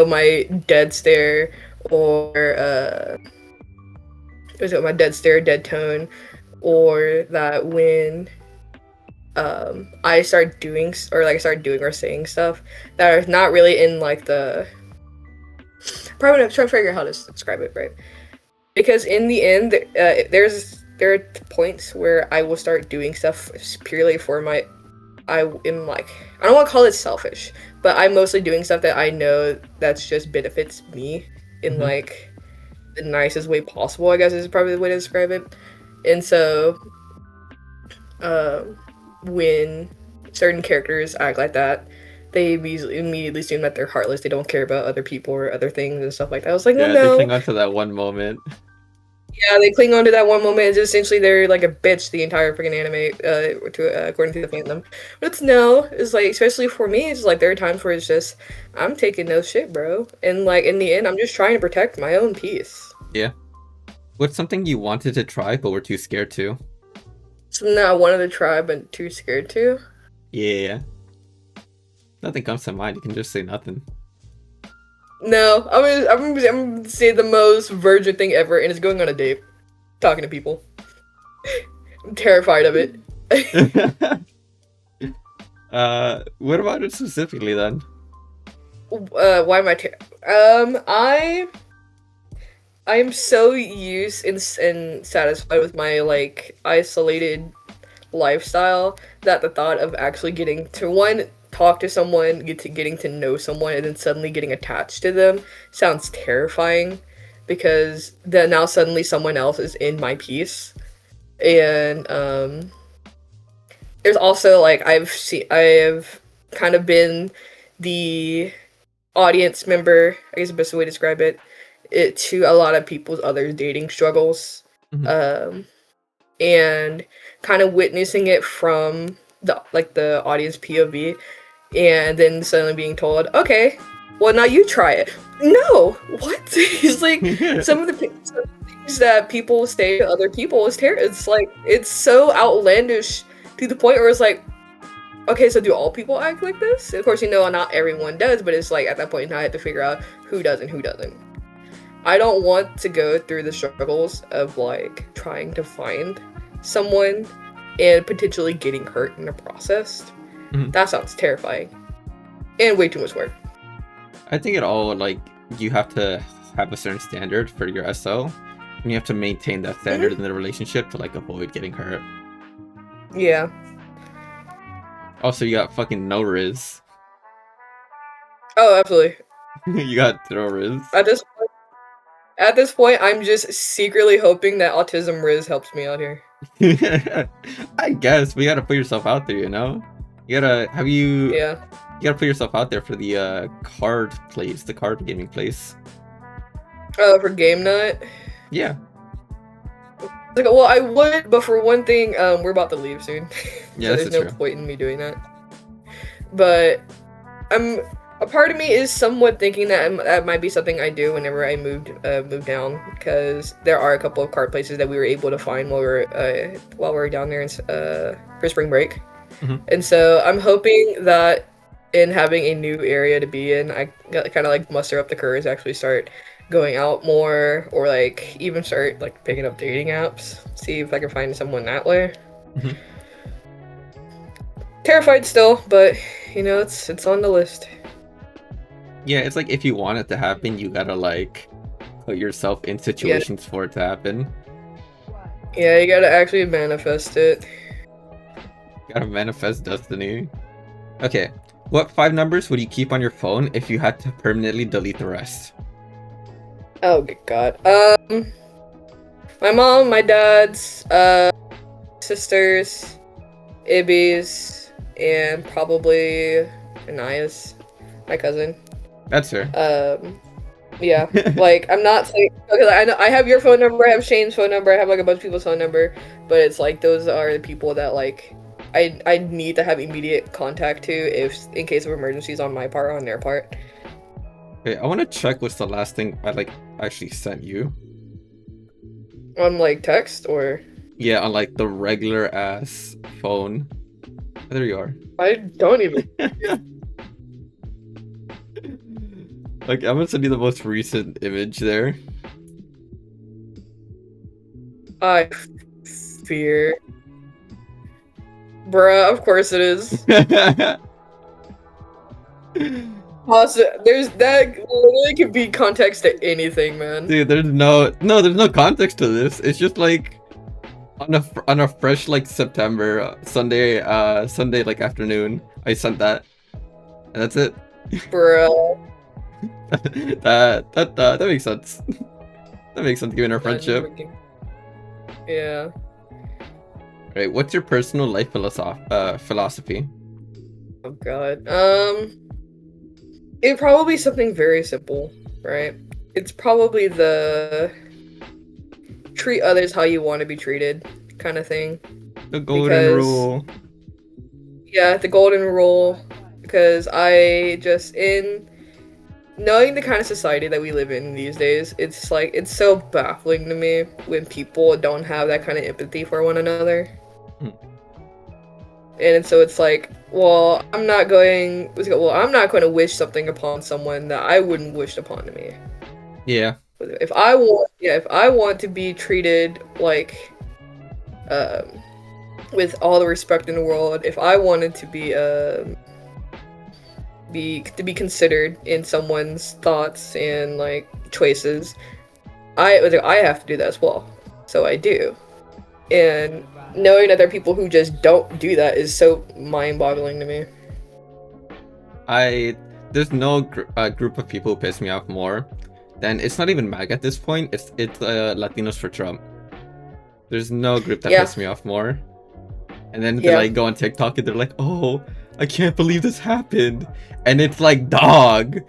my dead stare or was it my dead stare, dead tone, or that when I start doing or saying stuff that are not really in like the probably not trying to figure out how to describe it right, because in the end there are points where I will start doing stuff purely for I am like I don't want to call it selfish, but I'm mostly doing stuff that I know that's just benefits me in Mhm. like the nicest way possible, I guess is probably the way to describe it. And so when certain characters act like that, they immediately assume that they're heartless. They don't care about other people or other things and stuff like that. I was like, well, Yeah, they no. cling on to that one moment. Yeah, they cling on to that one moment. It's essentially they're like a bitch the entire freaking anime, according to the fandom. But it's no. It's like, especially for me, it's like there are times where it's just I'm taking no shit, bro. And like in the end, I'm just trying to protect my own peace. Yeah. What's something you wanted to try but were too scared to? Something that I wanted to try but too scared to. Yeah. Nothing comes to mind. You can just say nothing. No, I'm gonna say the most virgin thing ever, and it's going on a date, talking to people. I'm terrified of it. What about it specifically then? Why am I am so used and satisfied with my like isolated lifestyle that the thought of actually getting to talk to someone, getting to know someone, and then suddenly getting attached to them sounds terrifying, because then now suddenly someone else is in my piece. And there's also like I have kind of been the audience member, I guess the best way to describe it to a lot of people's other dating struggles. Mhm. Um and kind of witnessing it from the audience POV, and then suddenly being told, okay, well now you try it. No, what? It's like some of the things that people say to other people is terrible. It's like it's so outlandish to the point where it's like, okay, so do all people act like this? And of course, not everyone does, but it's like at that point now I have to figure out who does and who doesn't. I don't want to go through the struggles of like trying to find someone and potentially getting hurt in the process. Mhm. That sounds terrifying and way too much work. I think it all like you have to have a certain standard for your SO, and you have to maintain that standard in the relationship to like avoid getting hurt. Yeah. Also, you got fucking no Riz. Oh, absolutely. You got no Riz. At this point, I'm just secretly hoping that Autism Riz helps me out here. I guess, but you gotta put yourself out there, you know? You gotta, Yeah. You gotta put yourself out there for the card place, the card gaming place. Oh, for Game Nut? Yeah. Like, well, I would, but for one thing, we're about to leave soon. Yeah, so that's there's no true. point in me doing that. But a part of me is somewhat thinking that that might be something I do whenever I move down, because there are a couple of card places that we were able to find while we were down there for spring break. Mhm. And so I'm hoping that in having a new area to be in, I kind of like muster up the courage to actually start going out more, or like even start like picking up dating apps, see if I can find someone that way. Mhm. Terrified still, but it's on the list. Yeah, it's like if you want it to happen, you gotta like put yourself in situations for it to happen. Yeah, you gotta actually manifest it. You gotta manifest destiny. Okay, what 5 numbers would you keep on your phone if you had to permanently delete the rest? Oh good god. My mom, my dad's, sisters, Ibby's, and probably Anaya's, my cousin. That's her. Yeah, like I'm not saying, because I know I have your phone number, I have Shane's phone number, I have like a bunch of people's phone number, but it's like those are the people that like I need to have immediate contact to if in case of emergencies on my part or on their part. Okay, I want to check what's the last thing I like actually sent you. On like text or? Yeah, on like the regular ass phone. There you are. I don't even. Like, I'm gonna send you the most recent image there. I fear. Bruh, of course it is. There's that literally could be context to anything, man. Dude, there's no context to this. It's just like on a fresh like September Sunday like afternoon. I sent that, and that's it. Bruh. that makes sense. That makes sense given our friendship. Yeah. Right, what's your personal life philosophy? Oh god. It'd probably be something very simple, right? It's probably the treat others how you want to be treated kind of thing. The golden rule. Yeah, the golden rule. Because in knowing the kind of society that we live in these days, it's like it's so baffling to me when people don't have that kind of empathy for one another. And so it's like, well, I'm not going to wish something upon someone that I wouldn't wish upon to me. Yeah. If I want to be treated like, with all the respect in the world, if I wanted to be considered in someone's thoughts and like choices, I have to do that as well. So I do. And knowing that there are people who just don't do that is so mind-boggling to me. There's no group of people who piss me off more than, it's not even MAG at this point, it's Latinos for Trump. There's no group that pisses me off more. And then they like go on TikTok and they're like, oh, I can't believe this happened. And it's like, dog,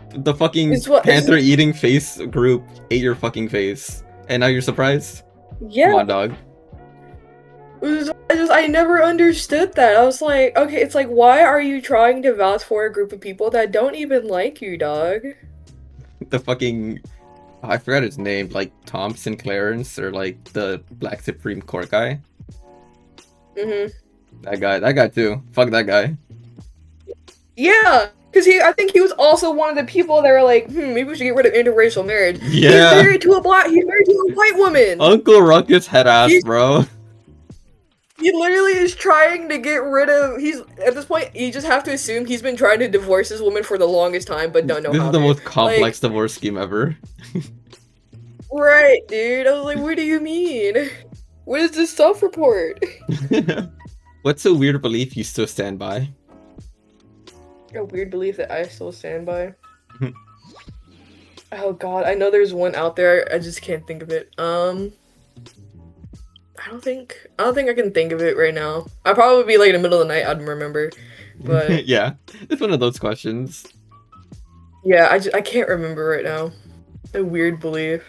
the fucking panther eating face group ate your fucking face. And now you're surprised? Yeah. Come on, dog. I never understood that. I was like, okay, it's like, why are you trying to vouch for a group of people that don't even like you, dog? The fucking I forgot his name, like Tom Sinclair's or like the Black Supreme Court guy. Mm-hmm. That guy too. Fuck that guy. Yeah, because I think he was also one of the people that were like, maybe we should get rid of interracial marriage. Yeah. He's married to a white woman. Uncle Ruckus head ass, bro. He literally is trying to get rid of. He's at this point. You just have to assume he's been trying to divorce his woman for the longest time, but don't know how. This is the most complex divorce scheme ever. Right, dude. I was like, what do you mean? What is this self-report? What's a weird belief you still stand by? A weird belief that I still stand by. Oh god, I know there's one out there. I just can't think of it. I don't think I can think of it right now. I'd probably be like in the middle of the night. I'd remember, but yeah, it's one of those questions. Yeah, I can't remember right now. A weird belief.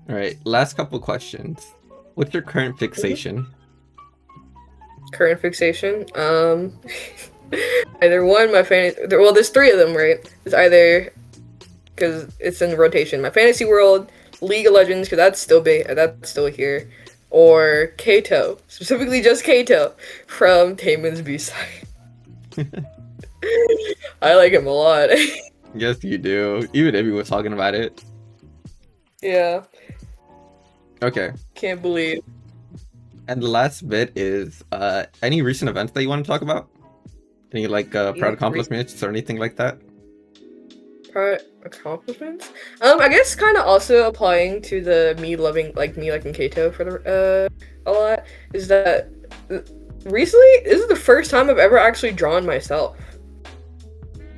All right, last couple questions. What's your current fixation? Current fixation? Either one, my fantasy. Well, there's three of them, right? It's either because it's in rotation. My fantasy world, League of Legends, because that's still big. That's still here. Or Kato, specifically just Kato from Taemin's B-side. I like him a lot. Yes, you do. Even if he was talking about it. Yeah. Okay. Can't believe. And the last bit is any recent events that you want to talk about? Any like proud accomplishments or anything like that? Proud accomplishments? I guess kind of also applying to the me liking Kato for the a lot is that recently this is the first time I've ever actually drawn myself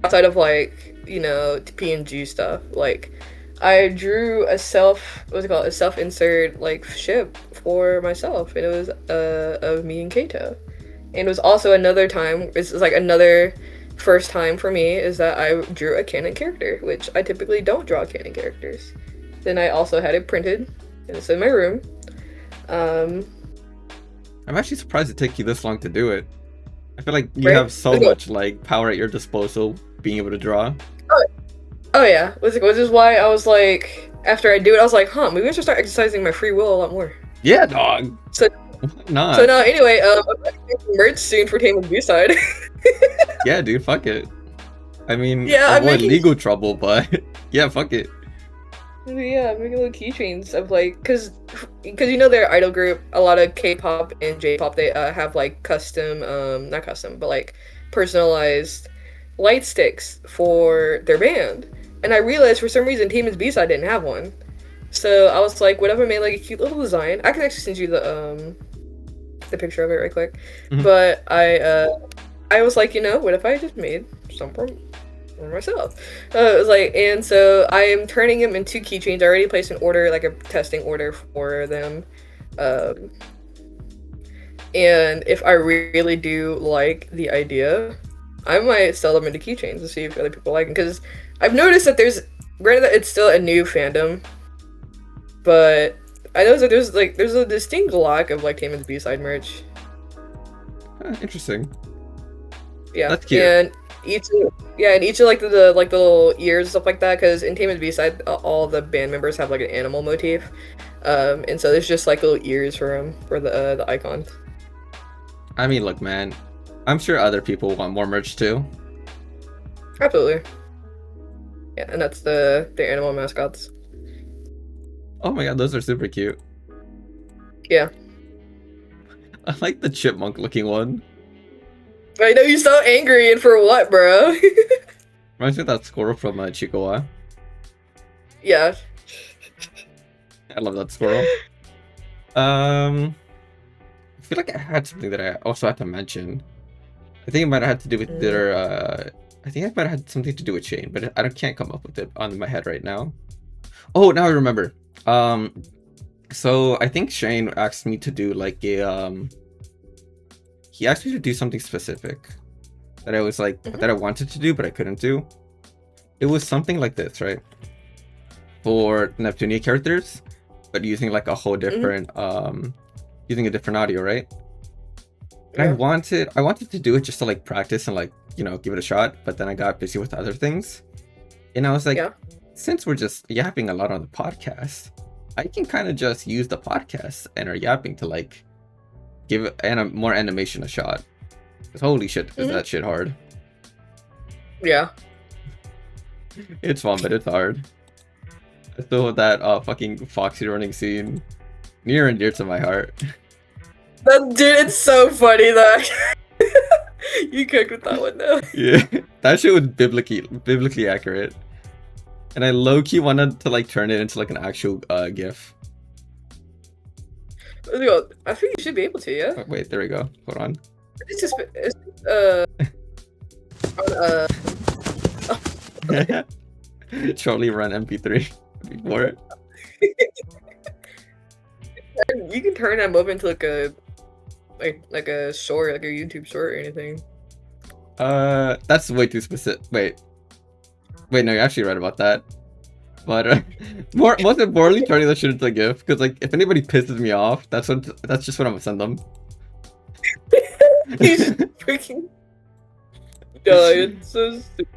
outside of like PNG stuff. Like I drew a self-insert like ship for myself, and it was of me and Kato. And it was also another time, it's like another first time for me is that I drew a canon character, which I typically don't draw canon characters. Then I also had it printed, and it's in my room. I'm actually surprised it took you this long to do it. I feel like you have so much like power at your disposal being able to draw. Oh yeah, which is why I was like, after I do it, I was like, maybe I should start exercising my free will a lot more. Yeah, dog. So not. So now, anyway, I'm making merch soon for Taemin's B-side. Yeah, dude, fuck it. I mean, yeah, avoid legal trouble, but yeah, fuck it. Yeah, I'm making little keychains of like, cause their idol group, a lot of K-pop and J-pop, they have like custom, not custom, but like personalized light sticks for their band. And I realized for some reason Taemin's B-side didn't have one. So I was like, what if I made like a cute little design? I can actually send you the picture of it right quick. Mm-hmm. But I was like, what if I just made some for myself? It was like, and so I am turning them into keychains. I already placed an order, like a testing order for them. And if I really do like the idea, I might sell them into keychains to see if other people like them. Because I've noticed that granted that it's still a new fandom, but I know that there's a distinct lack of like Taemin's B-side merch. Interesting. Yeah, that's cute. And each of like the little ears and stuff like that, because in Taemin's B-side, all the band members have like an animal motif, and so there's just like little ears for them for the icons. I mean, look, man, I'm sure other people want more merch too. Absolutely. Yeah, and that's their animal mascots. Oh my god, those are super cute. Yeah. I like the chipmunk looking one. I know, you're so angry, and for what, bro? Reminds me of that squirrel from Chikawa. Yeah. I love that squirrel. I feel like I had something that I also had to mention. I think it might have had to do with their I think it might have had something to do with Shane, but I can't come up with it on my head right now. Oh, now I remember. So I think Shane asked me to do like a he asked me to do something specific that I was like that I wanted to do but I couldn't do. It was something like this, right? For Neptunia characters, but using like a whole different using a different audio, right? And Yeah. I wanted to do it just to like practice and like, give it a shot, but then I got busy with other things. And I was like, Yeah. since we're just yapping a lot on the podcast, I can kind of just use the podcast and our yapping to like give more animation a shot. Because holy shit, is that shit hard. Yeah. It's fun, but it's hard. I still have that fucking Foxy running scene near and dear to my heart. Dude, it's so funny that you cooked with that one though. Yeah, that shit was biblically accurate. And I low-key wanted to like turn it into like an actual GIF. I think you should be able to, yeah. Oh, wait, there we go. Hold on. It's just Charlie run MP3 before it. You can turn them up into like a short, like a YouTube short or anything. That's way too specific. Wait, no, you're actually right about that. But most importantly, turning that shit into a GIF, because like if anybody pisses me off, that's just what I'm gonna send them. He's freaking dying. So stupid.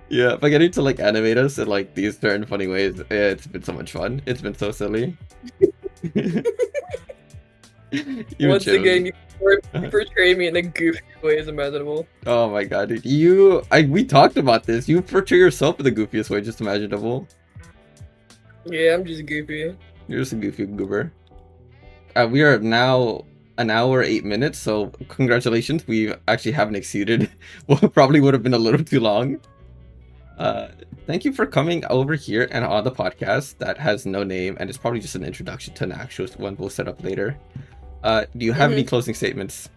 Yeah, by getting to like animate us in like these certain funny ways, it's been so much fun. It's been so silly. Once again, you portray me in the goofiest ways imaginable. Oh my god, dude. We talked about this. You portray yourself in the goofiest way just imaginable. Yeah, I'm just goofy. You're just a goofy goober. We are now an hour 8 minutes, so congratulations. We actually haven't exceeded what probably would have been a little too long. Thank you for coming over here and on the podcast that has no name, and it's probably just an introduction to an actual one we'll set up later. Do you have any closing statements?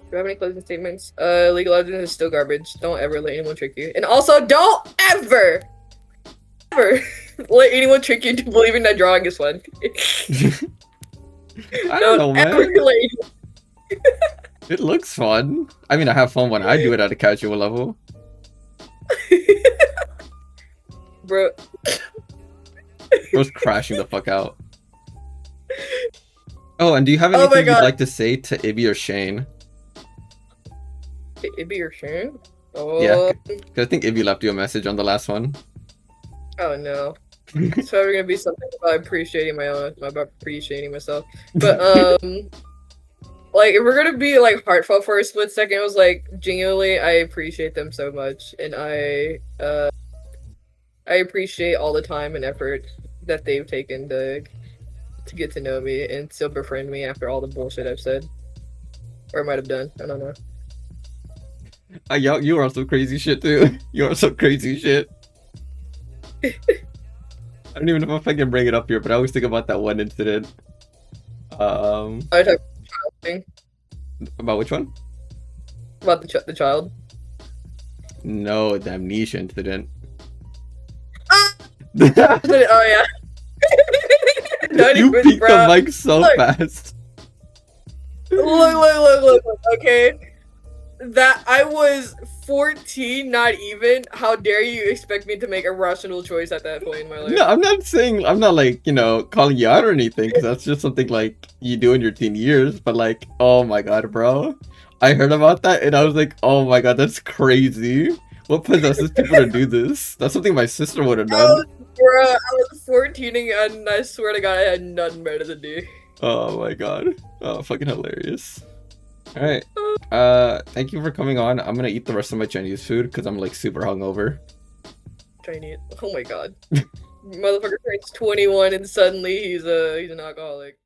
Do you have any closing statements? League of Legends is still garbage. Don't ever let anyone trick you. And also, don't ever let anyone trick you into believing that drawing is fun. I don't know, man. Anyone... It looks fun. I mean, I have fun when I do it at a casual level. Bro. Bro's crashing the fuck out. Oh, and do you have anything you'd like to say to Ibby or Shane? Ibby or Shane? Oh. Yeah, because I think Ibby left you a message on the last one. Oh no. It's probably gonna be something about appreciating myself. But like if we're gonna be like heartfelt for a split second, it was like genuinely I appreciate them so much, and I appreciate all the time and effort that they've taken to get to know me and still befriend me after all the bullshit I've said or might have done. I don't know. You are some crazy shit too. You are some crazy shit. I don't even know if I can bring it up here, but I always think about that one incident. I talk about the child thing. About which one? About the child. No, the amnesia incident. Oh yeah. You peeked the mic so fast. Look. Okay. That I was 14, not even. How dare you expect me to make a rational choice at that point in my life? No, I'm not like, calling you out or anything, because that's just something like you do in your teen years, but like, oh my god, bro. I heard about that and I was like, oh my god, that's crazy. What possesses people to do this? That's something my sister would have done. Bro, I was 14 and I swear to god I had nothing better to do. Oh my god. Oh, fucking hilarious. Alright. Thank you for coming on. I'm gonna eat the rest of my Chinese food because I'm like super hungover. Chinese. Oh my god. Motherfucker turns 21 and suddenly he's an alcoholic.